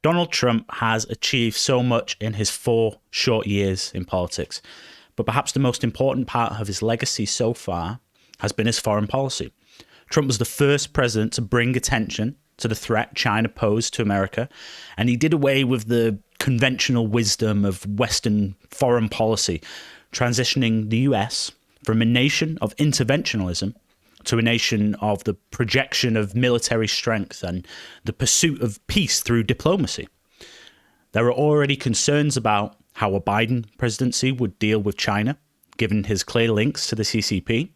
Donald Trump has achieved so much in his 4 short years in politics, but perhaps the most important part of his legacy so far has been his foreign policy. Trump was the first president to bring attention to the threat China posed to America, and he did away with the conventional wisdom of Western foreign policy, transitioning the US from a nation of interventionism to a nation of the projection of military strength and the pursuit of peace through diplomacy. There are already concerns about how a Biden presidency would deal with China, given his clear links to the CCP.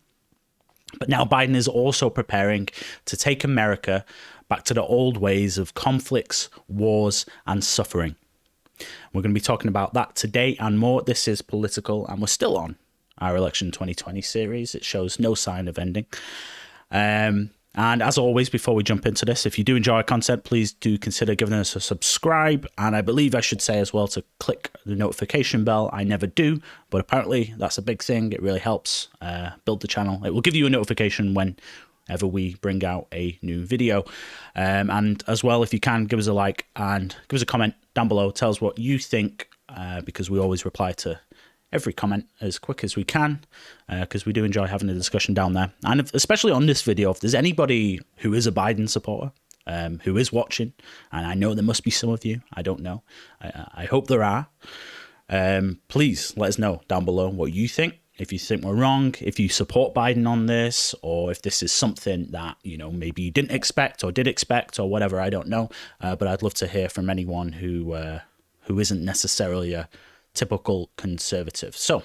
But now Biden is also preparing to take America back to the old ways of conflicts, wars, and suffering. We're going to be talking about that today and more. This is Political, and we're still on our Election 2020 series. It shows no sign of ending. And as always, before we jump into this, if you do enjoy our content, please do consider giving us a subscribe. And I believe I should say as well to click the notification bell. I never do, but apparently that's a big thing. It really helps build the channel. It will give you a notification whenever we bring out a new video. And as well, if you can, give us a like and give us a comment down below. Tell us what you think, because we always reply to every comment as quick as we can, because we do enjoy having a discussion down there. And especially on this video, if there's anybody who is a Biden supporter, who is watching, and I know there must be some of you, I don't know, I hope there are, please let us know down below what you think. If you think we're wrong, if you support Biden on this, or if this is something that, you know, maybe you didn't expect or did expect or whatever, I don't know. But I'd love to hear from anyone who isn't necessarily a typical conservative. So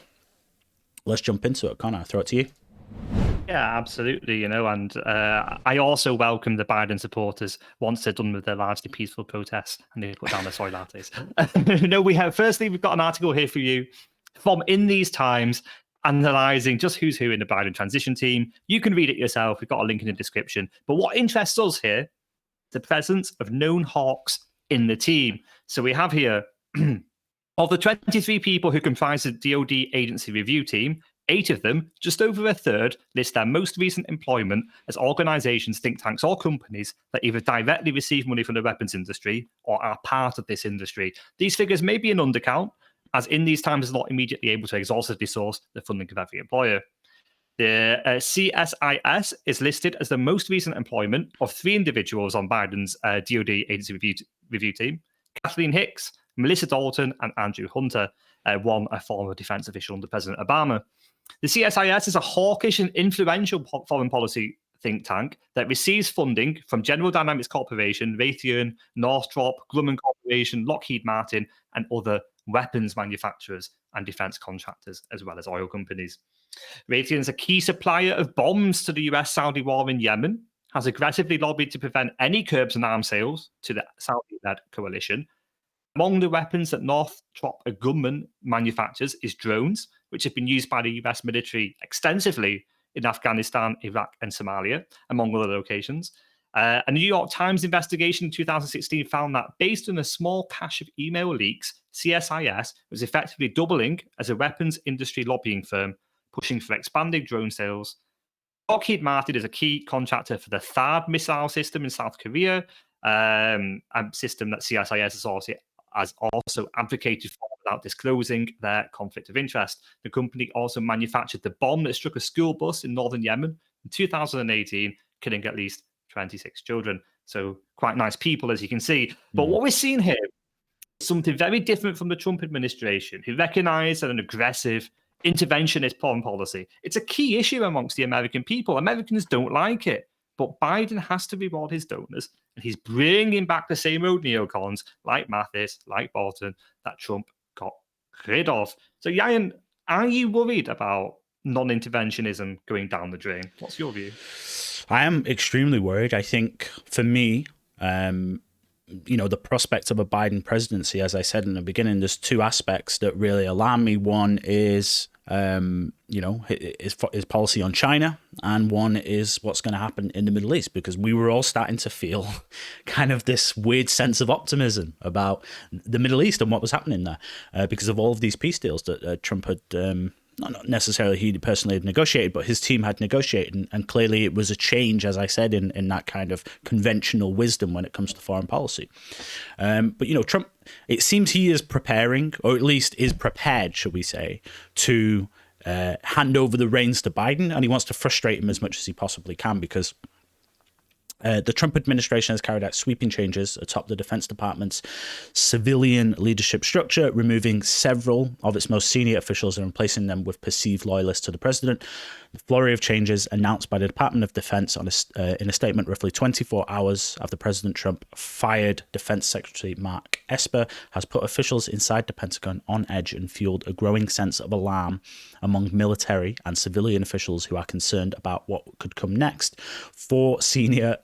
let's jump into it. Connor, I'll throw it to you. Yeah, absolutely. And I also welcome the Biden supporters once they're done with their largely peaceful protests and they put down their soy lattes. We've got an article here for you from In These Times, analysing just who's who in the Biden transition team. You can read it yourself. We've got a link in the description. But what interests us here, the presence of known hawks in the team. So we have here, of the 23 people who comprise the DoD agency review team, 8 of them, just over a third, list their most recent employment as organizations, think tanks, or companies that either directly receive money from the weapons industry or are part of this industry. These figures may be an undercount, as In These Times is not immediately able to exhaustively source the funding of every employer. The CSIS is listed as the most recent employment of 3 individuals on Biden's DoD agency review team: Kathleen Hicks, Melissa Dalton, and Andrew Hunter, one a former defense official under President Obama. The CSIS is a hawkish and influential foreign policy think tank that receives funding from General Dynamics Corporation, Raytheon, Northrop Grumman Corporation, Lockheed Martin, and other weapons manufacturers and defense contractors, as well as oil companies. Raytheon is a key supplier of bombs to the US-Saudi war in Yemen, has aggressively lobbied to prevent any curbs and arms sales to the Saudi-led coalition. Among the weapons that Northrop Grumman manufactures is drones, which have been used by the US military extensively in Afghanistan, Iraq, and Somalia, among other locations. A New York Times investigation in 2016 found that based on a small cache of email leaks, CSIS was effectively doubling as a weapons industry lobbying firm, pushing for expanding drone sales. Lockheed Martin is a key contractor for the THAAD missile system in South Korea, a system that CSIS has also advocated for without disclosing their conflict of interest. The company also manufactured the bomb that struck a school bus in northern Yemen in 2018, killing at least 26 children. So quite nice people, as you can see. But what we're seeing here is something very different from the Trump administration, who recognized an aggressive interventionist foreign policy. It's a key issue amongst the American people. Americans don't like it. But Biden has to reward his donors, and he's bringing back the same old neocons like Mathis, like Bolton, that Trump got rid of. So, Yayan, are you worried about non-interventionism going down the drain? What's your view? I am extremely worried. I think for me, the prospect of a Biden presidency, as I said in the beginning, there's 2 aspects that really alarm me. One is, his policy on China, and one is what's going to happen in the Middle East, because we were all starting to feel kind of this weird sense of optimism about the Middle East and what was happening there, because of all of these peace deals that Trump had not necessarily he personally had negotiated, but his team had negotiated. And clearly it was a change, as I said, in that kind of conventional wisdom when it comes to foreign policy. But, Trump, it seems he is preparing, or at least is prepared, shall we say, to hand over the reins to Biden. And he wants to frustrate him as much as he possibly can, because the Trump administration has carried out sweeping changes atop the Defense Department's civilian leadership structure, removing several of its most senior officials and replacing them with perceived loyalists to the president. The flurry of changes announced by the Department of Defense in a statement roughly 24 hours after President Trump fired Defense Secretary Mark Esper has put officials inside the Pentagon on edge and fueled a growing sense of alarm among military and civilian officials who are concerned about what could come next. 4 senior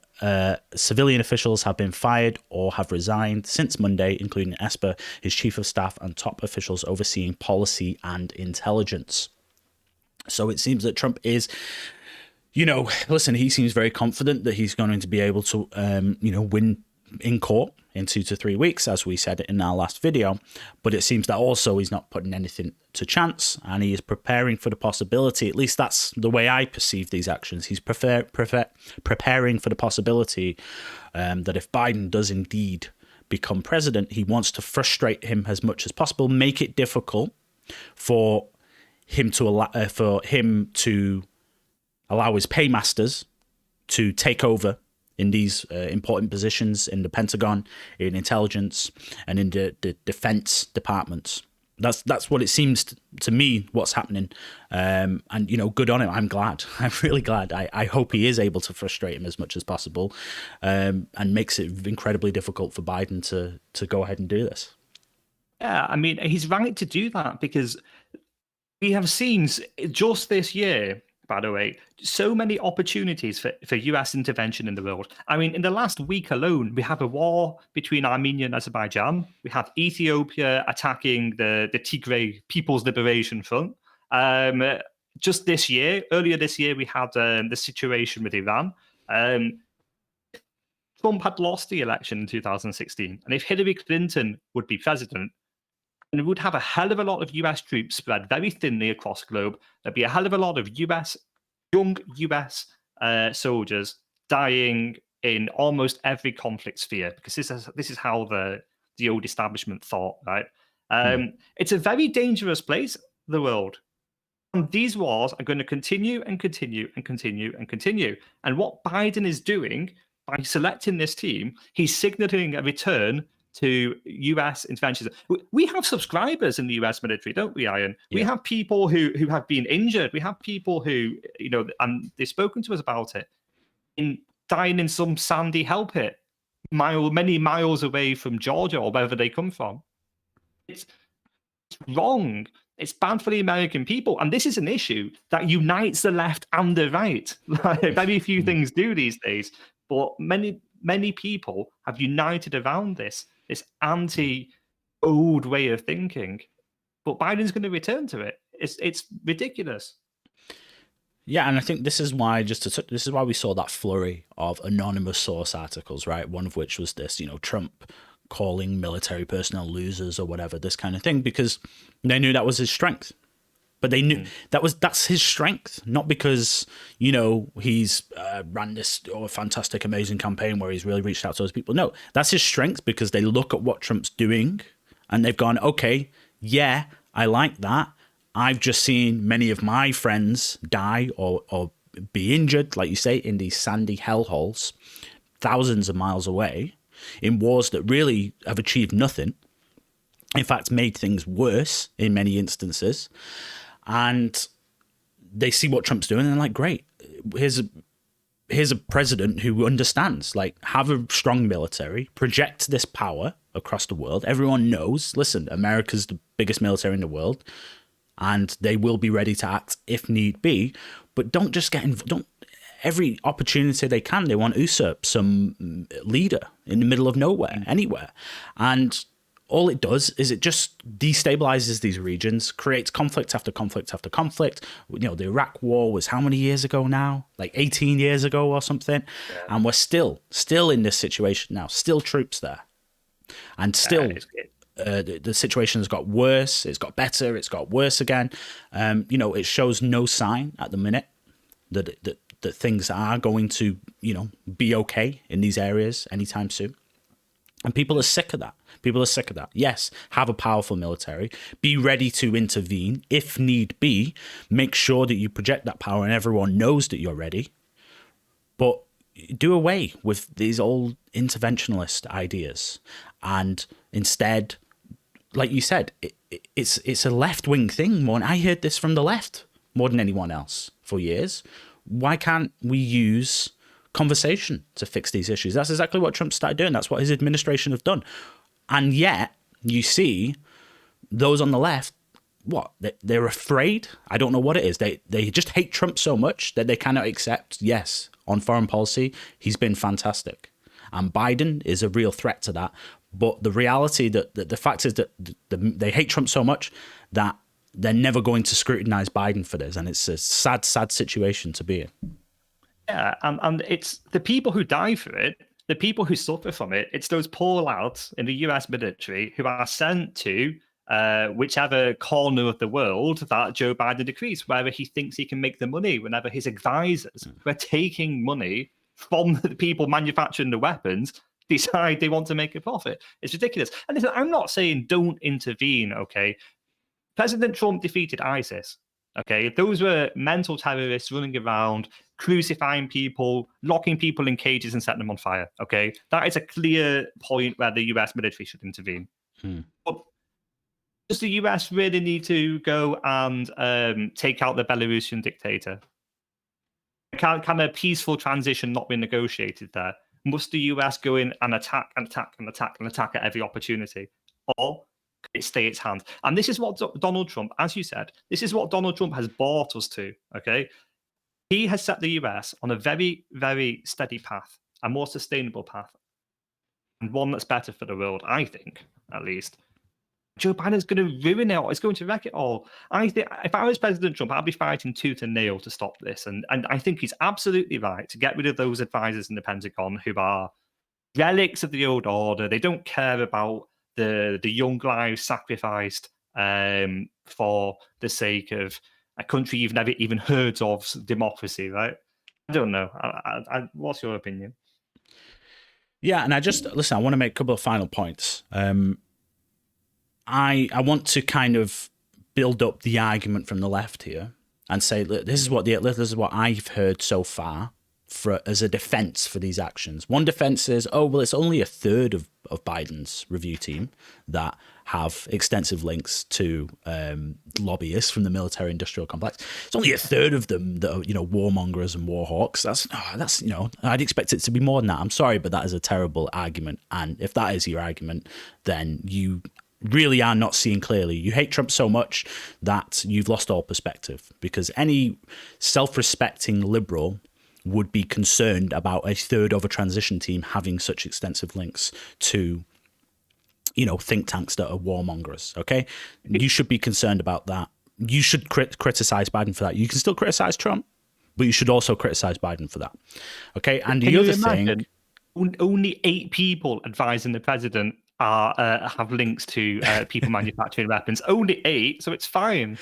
civilian officials have been fired or have resigned since Monday, including Esper, his chief of staff, and top officials overseeing policy and intelligence. So it seems that Trump is, listen, he seems very confident that he's going to be able to, win in court in 2 to 3 weeks, as we said in our last video. But it seems that also he's not putting anything to chance, and he is preparing for the possibility, at least that's the way I perceive these actions. He's preparing for the possibility that if Biden does indeed become president, he wants to frustrate him as much as possible, make it difficult for him to allow his paymasters to take over in these important positions in the Pentagon, in intelligence, and in the defense departments. That's what it seems to me what's happening. And, good on him. I'm glad. I'm really glad. I hope he is able to frustrate him as much as possible, and makes it incredibly difficult for Biden to go ahead and do this. Yeah, I mean, he's right to do that, because we have seen just this year, by the way, so many opportunities for US intervention in the world. I mean, in the last week alone, we have a war between Armenia and Azerbaijan. We have Ethiopia attacking the Tigray People's Liberation Front. Just this year, earlier this year, we had the situation with Iran. Trump had lost the election in 2016. And if Hillary Clinton would be president, and it would have a hell of a lot of US troops spread very thinly across the globe. There'd be a hell of a lot of young US soldiers dying in almost every conflict sphere, because this is how the old establishment thought, right? It's a very dangerous place, the world. And these wars are going to continue and continue and continue and continue. And what Biden is doing by selecting this team, he's signaling a return to US interventions. We have subscribers in the US military, don't we, Ian? Yeah. We have people who have been injured. We have people who, and they've spoken to us about it, dying in some sandy hell pit, many miles away from Georgia or wherever they come from. It's wrong. It's bad for the American people. And this is an issue that unites the left and the right. Very few things do these days, but many people have united around this anti-old way of thinking. But Biden's going to return to it. It's ridiculous. Yeah, and I think this is why this is why we saw that flurry of anonymous source articles, right? One of which was this, Trump calling military personnel losers or whatever, this kind of thing, because they knew that was his strength. But they knew that's his strength, not because, he's ran this fantastic, amazing campaign where he's really reached out to those people. No, that's his strength, because they look at what Trump's doing and they've gone, okay, yeah, I like that. I've just seen many of my friends die or be injured, like you say, in these sandy hellholes, thousands of miles away, in wars that really have achieved nothing. In fact, made things worse in many instances. And they see what Trump's doing and they're like, great, here's a president who understands, like, have a strong military, project this power across the world. Everyone knows, listen, America's the biggest military in the world, and they will be ready to act if need be. But don't just every opportunity they can, they want to usurp some leader in the middle of nowhere, anywhere. And all it does is it just destabilizes these regions, creates conflict after conflict after conflict. The Iraq War was how many years ago now? Like 18 years ago or something. Yeah. And we're still in this situation now, still troops there. And still the situation has got worse. It's got better. It's got worse again. It shows no sign at the minute that things are going to, be okay in these areas anytime soon. And people are sick of that. People are sick of that. Yes, have a powerful military. Be ready to intervene if need be. Make sure that you project that power and everyone knows that you're ready. But do away with these old interventionist ideas. And instead, like you said, it's a left-wing thing. I heard this from the left more than anyone else for years. Why can't we use conversation to fix these issues? That's exactly what Trump started doing. That's what his administration have done. And yet you see those on the left, they're afraid. I don't know what it is. They just hate Trump so much that they cannot accept, yes, on foreign policy, he's been fantastic. And Biden is a real threat to that. But the reality that the fact is that they hate Trump so much that they're never going to scrutinize Biden for this. And it's a sad, sad situation to be in. Yeah, and it's the people who die for it, the people who suffer from it. It's those poor lads in the US military who are sent to whichever corner of the world that Joe Biden decrees, wherever he thinks he can make the money, whenever his advisors who are taking money from the people manufacturing the weapons decide they want to make a profit. It's ridiculous. And listen, I'm not saying don't intervene, okay? President Trump defeated ISIS. Okay, those were mental terrorists running around, crucifying people, locking people in cages and setting them on fire. Okay, that is a clear point where the US military should intervene. But does the US really need to go and take out the Belarusian dictator? Can a peaceful transition not be negotiated there? Must the US go in and attack and attack and attack and attack at every opportunity? Or it stay its hand? And this is what Donald Trump, as you said, this is what Donald Trump has brought us to, okay? He has set the US on a very, very steady path, a more sustainable path, and one that's better for the world, I think, at least. Joe Biden's going to ruin it all. It's going to wreck it all. I think if I was President Trump, I'd be fighting tooth and nail to stop this. And I think he's absolutely right to get rid of those advisors in the Pentagon who are relics of the old order. They don't care about the young lives sacrificed for the sake of a country you've never even heard of, democracy, right? I don't know. What's your opinion? Yeah, and I want to make a couple of final points. I want to kind of build up the argument from the left here and say, look, this is what I've heard so far as a defense for these actions. One defense is, it's only a third of Biden's review team that have extensive links to lobbyists from the military-industrial complex. It's only a third of them that are, warmongers and war hawks. That's I'd expect it to be more than that. I'm sorry, but that is a terrible argument. And if that is your argument, then you really are not seeing clearly. You hate Trump so much that you've lost all perspective, because any self-respecting liberal would be concerned about a third of a transition team having such extensive links to, think tanks that are warmongers. Okay, you should be concerned about that. You should criticize Biden for that. You can still criticize Trump, but you should also criticize Biden for that. Okay, and the other thing, only 8 people advising the president have links to people manufacturing weapons. Only 8, so it's fine.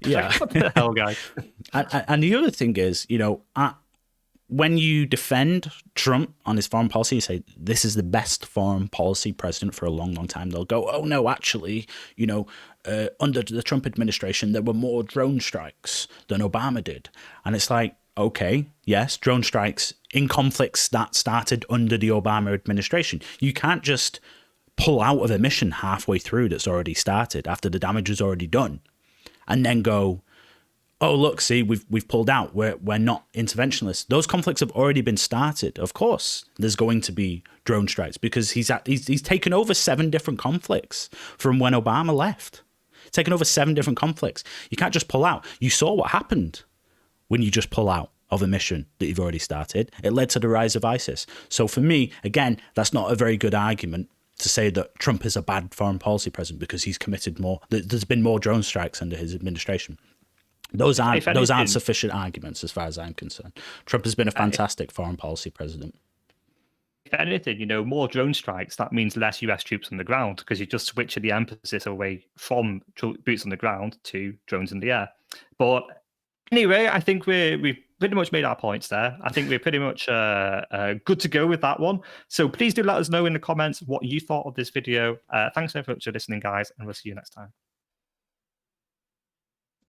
Yeah. What the hell, guys? And the other thing is, when you defend Trump on his foreign policy, you say this is the best foreign policy president for a long, long time. They'll go, oh no, actually, under the Trump administration, there were more drone strikes than Obama did. And it's like, okay, yes, drone strikes in conflicts that started under the Obama administration. You can't just pull out of a mission halfway through that's already started after the damage is already done, and then go, oh look, see, we've pulled out. We're not interventionists. Those conflicts have already been started. Of course, there's going to be drone strikes because he's taken over 7 different conflicts from when Obama left. Taken over 7 different conflicts. You can't just pull out. You saw what happened when you just pull out of a mission that you've already started. It led to the rise of ISIS. So for me, again, that's not a very good argument to say that Trump is a bad foreign policy president because he's committed more. There's been more drone strikes under his administration. Those aren't sufficient arguments as far as I'm concerned. Trump has been a fantastic foreign policy president. if anything, you know, more drone strikes, that means less US troops on the ground, because you just switch the emphasis away from boots on the ground to drones in the air. But anyway, I think we've pretty much made our points there. I think we're pretty much good to go with that one. So please do let us know in the comments what you thought of this video. Thanks so much for listening, guys, and we'll see you next time.